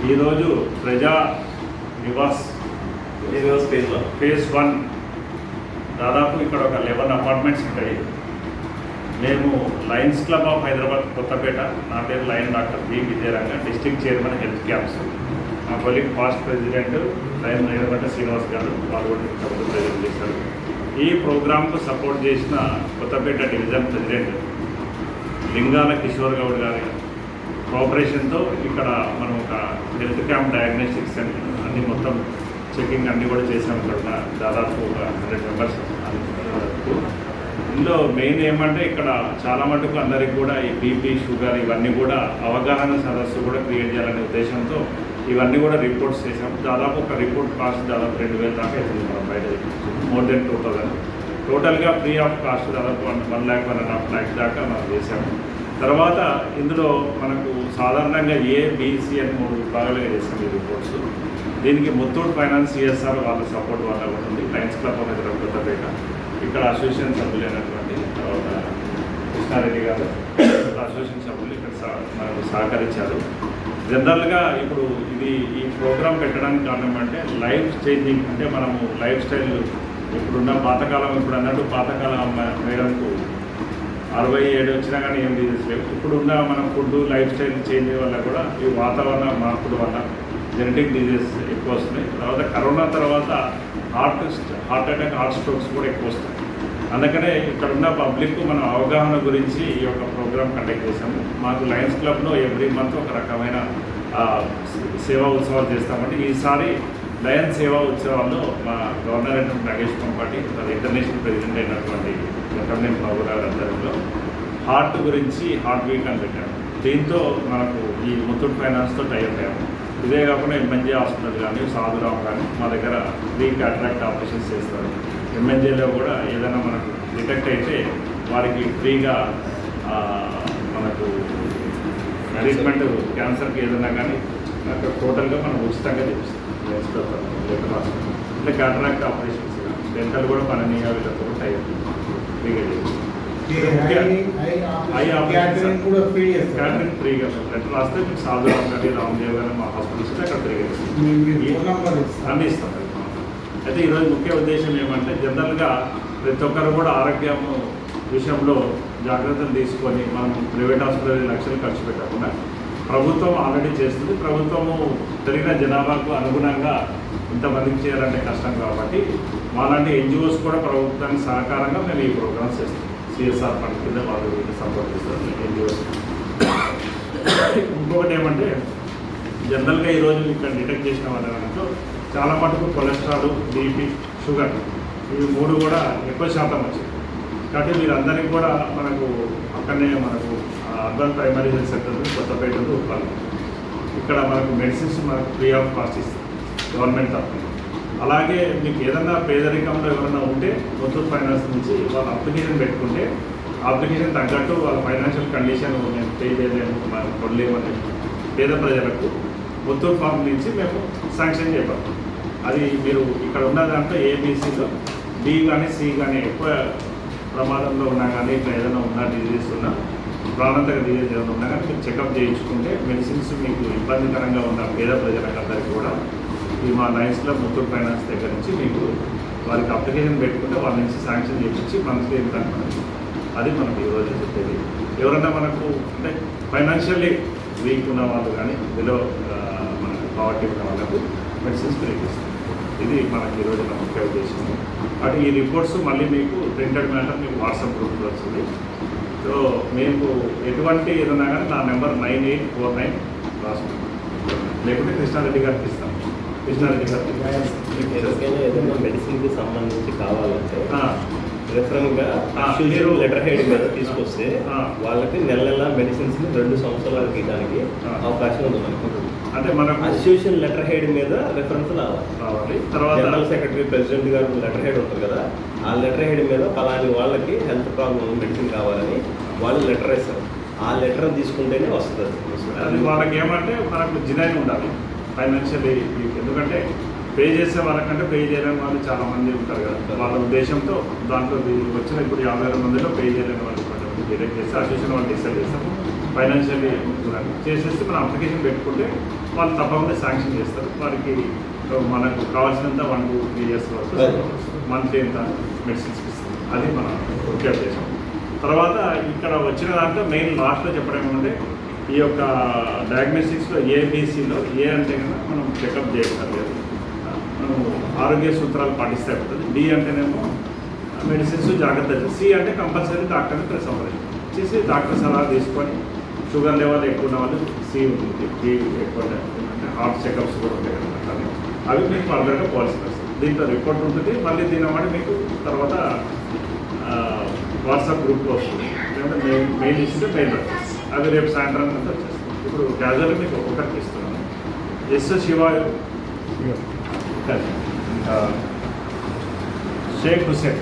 ఈరోజు ప్రజా నివాస్ ఫేజ్ 1 దాదాపు ఇక్కడ ఒక 11 అపార్ట్మెంట్స్ ఉంటాయి. మేము lions club of Hyderabad Kothapet, నా పేరు lion doctor B Vijayaranga, district chairman health camps. మా colleague past president lion Neelakanta Srinivas గారు, వాళ్ళు కూడా ఇంతకుముందు ప్రెసిడెంట్ చేశారు. ఈ ప్రోగ్రాంకు సపోర్ట్ చేసిన కొత్తపేట డివిజన్ ప్రెసిడెంట్ లింగాల కిషోర్ గౌడ్ గారి కోఆపరేషన్తో ఇక్కడ మనం ఒక హెల్త్ క్యాంప్ డయాగ్నోస్టిక్స్ అన్ని మొత్తం చెకింగ్ అన్నీ కూడా చేసాం. ఇక్కడ దాదాపు ఒక 100 మెంబర్స్. ఇందులో మెయిన్ ఏమంటే ఇక్కడ చాలా మటుకు అందరికి కూడా ఈ బీపీ, షుగర్ ఇవన్నీ కూడా అవగాహన సదస్సు కూడా క్రియేట్ చేయాలనే ఉద్దేశంతో ఇవన్నీ కూడా రిపోర్ట్స్ చేసాం. దాదాపు ఒక రిపోర్ట్ కాస్ట్ దాదాపు 2000 దాకా అవుతుంది. మనం బయట మోర్ దెన్ 2000. టోటల్గా ఫ్రీ ఆఫ్ కాస్ట్ దాదాపు 1 lakh 1.5 lakh దాకా మనం చేసాము. తర్వాత ఇందులో మనకు సాధారణంగా ఏబిసి అని 3 విభాగాలుగా చేస్తాం ఈ రిపోర్ట్స్. దీనికి ముత్తూట్ ఫైనాన్స్ సిఎస్ఆర్ వాళ్ళ సపోర్ట్ వల్ల ఉంటుంది. Lions club of Hyderabad Kothapet, ఇక్కడ అసోసియేషన్ సభ్యులైనటువంటి తర్వాత కృష్ణారెడ్డి గారు అసోసియేషన్ సభ్యులు ఇక్కడ మనకు సహకరించారు. జనరల్గా ఇప్పుడు ఈ ప్రోగ్రాం పెట్టడానికి కారణం అంటే లైఫ్ చేంజింగ్, అంటే మనము లైఫ్ స్టైల్ ఇప్పుడున్న పాతకాలం, ఇప్పుడు అన్నట్టు పాతకాలం మేడంకు 67 వచ్చినా కానీ ఏం డిజీజ్ లేవు. ఇప్పుడున్న మన ఫుడ్ లైఫ్ స్టైల్ చేంజ్ వల్ల కూడా ఈ వాతావరణ మార్పుల వల్ల జెనెటిక్ డిజీజ్ ఎక్కువ వస్తున్నాయి. తర్వాత కరోనా తర్వాత హార్ట్ అటాక్, హార్ట్ స్ట్రోక్స్ కూడా ఎక్కువ వస్తాయి. అందుకనే ఇక్కడున్న పబ్లిక్ మన అవగాహన గురించి ఈ యొక్క ప్రోగ్రామ్ కండక్ట్ చేశాము. మాకు లయన్స్ క్లబ్లో ఎవ్రీ మంత్ ఒక రకమైన సేవా ఉత్సవాలు చేస్తామంటే ఈసారి లయన్ సేవా ఉత్సవాల్లో మా గవర్నర్ అయినటువంటి నాగేష్ పంపాటి, ఇంటర్నేషనల్ ప్రెసిడెంట్ అయినటువంటి లెఫ్టినెంట్ బాబు గారి ఆధ్వర్యంలో హార్ట్ గురించి హార్ట్ వీక్ అని పెట్టాము. దీంతో మనకు ఈ ముత్తూట్ ఫైనాన్స్తో టైప్ అయ్యాము. ఇదే కాకుండా ఎంఎన్జే హాస్పిటల్ కానీ సాధురామ్ కానీ మా దగ్గర ఫ్రీ క్యాటరాక్ట్ ఆపరేషన్స్ చేస్తారు. ఎంఎన్జేలో కూడా ఏదైనా మనకు డిటెక్ట్ అయితే వారికి ఫ్రీగా మనకు ట్రీట్మెంట్, క్యాన్సర్కి ఏదైనా కానీ అక్కడ టోటల్గా మనం ఉచితంగా చేపిస్తాం. అంటే క్యాటరాక్ట్ ఆపరేషన్స్, డెంటల్ కూడా పనిగా వీళ్ళతో కూడా టైప్ ఫ్రీగా చేపిస్తాం. క్యాటరింగ్ ఫ్రీగా లెటర్ రాస్తే మీకు సాధురామ్ గారి, రామదేవ్ గారి మా హాస్పిటల్స్ అక్కడ ఫ్రీగా అన్నీ ఇస్తాం. అయితే ఈరోజు ముఖ్య ఉద్దేశం ఏమంటే జనరల్గా ప్రతి ఒక్కరు కూడా ఆరోగ్యం విషయంలో జాగ్రత్తలు తీసుకొని మనం ప్రైవేట్ హాస్పిటల్ లక్షలు ఖర్చు పెట్టకుండా ప్రభుత్వం ఆల్రెడీ చేస్తుంది. ప్రభుత్వము పెరిగిన జనాభాకు అనుగుణంగా ఇంతమందికి చేయాలంటే కష్టం కాబట్టి మాలాంటి ఎన్జిఓస్ కూడా ప్రభుత్వానికి సహకారంగా మేము ఈ ప్రోగ్రామ్స్ చేస్తాం. సిఎస్ఆర్ ఫండ్ కింద వాళ్ళు సపోర్ట్ చేస్తారు ఎన్జిఓస్. ఇంకొకటి ఏమంటే జనరల్గా ఈరోజు ఇక్కడ డిటెక్ట్ చేసిన వాళ్ళంటూ చాలా మటుకు కొలెస్ట్రాల్, బీపీ, షుగర్ ఇవి 3 కూడా ఎక్కువ శాతం వచ్చాయి. కాబట్టి వీరందరికీ కూడా మనకు అక్కడనే మనకు అర్బన్ ప్రైమరీ హెల్త్ సెంటర్ కొత్తపేటలో ఉత్పత్తి, ఇక్కడ మనకు మెడిసిన్స్ మనకు ఫ్రీ ఆఫ్ కాస్ట్ ఇస్తుంది గవర్నమెంట్ తరఫున. అలాగే మీకు ఏదైనా పేదరికంలో ఎవరైనా ఉంటే ముత్తూట్ ఫైనాన్స్ నుంచి వాళ్ళు అప్లికేషన్ పెట్టుకుంటే అప్లికేషన్ తగ్గట్టు వాళ్ళ ఫైనాన్షియల్ కండిషన్ మేము పే చేయలేము, మనం కొనలేమని పేద ప్రజలకు ముత్తూట్ ఫామ్ నుంచి మేము శాంక్షన్ చేయబడతాం. అది మీరు ఇక్కడ ఉన్న దాంట్లో ఏబీసీలో బి కానీ సి కానీ ఎక్కువ ప్రమాదంలో ఉన్నా కానీ ఇట్లా ఏదైనా ఉన్నా డిజీజ్ ఉన్నా, ప్రాణాంతక డిజీజ్ ఏదైనా ఉన్నా కానీ మీరు చెకప్ చేయించుకుంటే మెడిసిన్స్ మీకు ఇబ్బందికరంగా ఉన్న పేద ప్రజలకు అందరికీ కూడా ఈ మా లయన్స్ క్లబ్ ముత్తూట్ ఫైనాన్స్ దగ్గర నుంచి మీకు వారికి అప్లికేషన్ పెట్టుకుంటే వాళ్ళ నుంచి శాంక్షన్ చేయించి మంత్లీ ఎంత మనకి అది మనకు ఈరోజు చెప్పేది. ఎవరైనా మనకు అంటే ఫైనాన్షియల్లీ వీక్ ఉన్న వాళ్ళు కానీ బిలో మనకు పావర్టీ ఉన్న వాళ్ళకు మెడిసిన్స్ ఫ్రీ ఇస్తాం. ఇది మనకి ఈరోజు ముఖ్య ఉద్దేశం. కాబట్టి ఈ రిపోర్ట్స్ మళ్ళీ మీకు ప్రింటెడ్ మ్యాటర్ మీకు వాట్సాప్ గ్రూప్లో వస్తుంది. సో మీకు ఎటువంటి ఏదన్నా కానీ నా నెంబర్ 9849 రాసుకుంటాం, లేకుంటే కృష్ణారెడ్డి గారికి ఇస్తాం. కృష్ణారెడ్డి గారికి ఏదైనా మెడిసిన్కి సంబంధించి కావాలంటే రిఫరెన్గా లెటర్ హెడ్ మీద తీసుకొస్తే వాళ్ళకి నెల మెడిసిన్స్ 2 సంవత్సరాలకి ఇవ్వడానికి అవకాశం ఉంది మనకు. అంటే మనకు అసోసియేషన్ లెటర్ హెడ్ మీద రిఫరెన్స్ రావాలి. తర్వాత జనరల్ సెక్రటరీ, ప్రెసిడెంట్ గారు లెటర్ హెడ్ ఉంటుంది కదా, ఆ లెటర్ హెడ్ మీద ఫలాని వాళ్ళకి హెల్త్ ప్రాబ్లం మెడిసిన్ కావాలని వాళ్ళు లెటర్ ఇస్తారు. ఆ లెటర్ తీసుకుంటేనే వస్తుంది. అది వాళ్ళకి ఏమంటే మనకు జినైన్ ఉండాలి ఫైనాన్షియల్లీ. ఎందుకంటే పే చేసే వాళ్ళకంటే పే చేయలేని వాళ్ళు చాలామంది ఉంటారు కదా, వాళ్ళ ఉద్దేశంతో దాంట్లో వచ్చిన ఇప్పుడు 52 మందిలో పే చేయలేని వాళ్ళు కొంతమంది డిటెక్ట్ చేసి అసోసియేషన్ వాళ్ళు డిసైడ్ చేస్తాము. ఫైనాన్షియల్లీ చూడాలి చేసేస్తే మనం అప్లికేషన్ పెట్టుకుంటే వాళ్ళు తప్పకుండా శాంక్షన్ చేస్తారు. వారికి మనకు కావాల్సినంత 1 to 3 years వరకు మంత్లీ ఎంత మెడిసిన్స్ ఇస్తుంది. అది మన ముఖ్య ఉద్దేశం. తర్వాత ఇక్కడ వచ్చిన దాంట్లో మెయిన్ లాస్ట్లో చెప్పడం ఏమంటే ఈ యొక్క డయాగ్నోస్టిక్స్లో ఏబిసిలో ఏ అంటే కనుక మనం చెకప్ చేయగలేదు, మనం ఆరోగ్య సూత్రాలు పాటిస్తే అవుతుంది. బి అంటేనేమో మెడిసిన్స్ జాగ్రత్త, సి అంటే కంపల్సరీ డాక్టర్ని సంప్రదించి డాక్టర్ సలహా తీసుకొని షుగర్ లెవెల్ ఎక్కువ ఉన్న వాళ్ళు సి ఉంటుంది, బి ఎక్కువ అంటే హార్ట్ చెకప్స్ కూడా ఉంటాయి కదా, అవి మీకు ఫర్దర్గా పాలసీ వస్తుంది. దీంట్లో రిపోర్ట్ ఉంటుంది. మళ్ళీ దీని అవ్వండి మీకు తర్వాత వాట్సాప్ గ్రూప్లో వస్తుంది, లేదంటే మెయిల్ ఇస్తే మెయిల్ వచ్చేస్తుంది. అవి రేపు సాయంత్రం అంతా వచ్చేస్తుంది. ఇప్పుడు క్యాజువల్గా మీకు ఒక్కొక్కటి ఇస్తున్నాను. ఎస్ శివ, షేక్ హుసేన్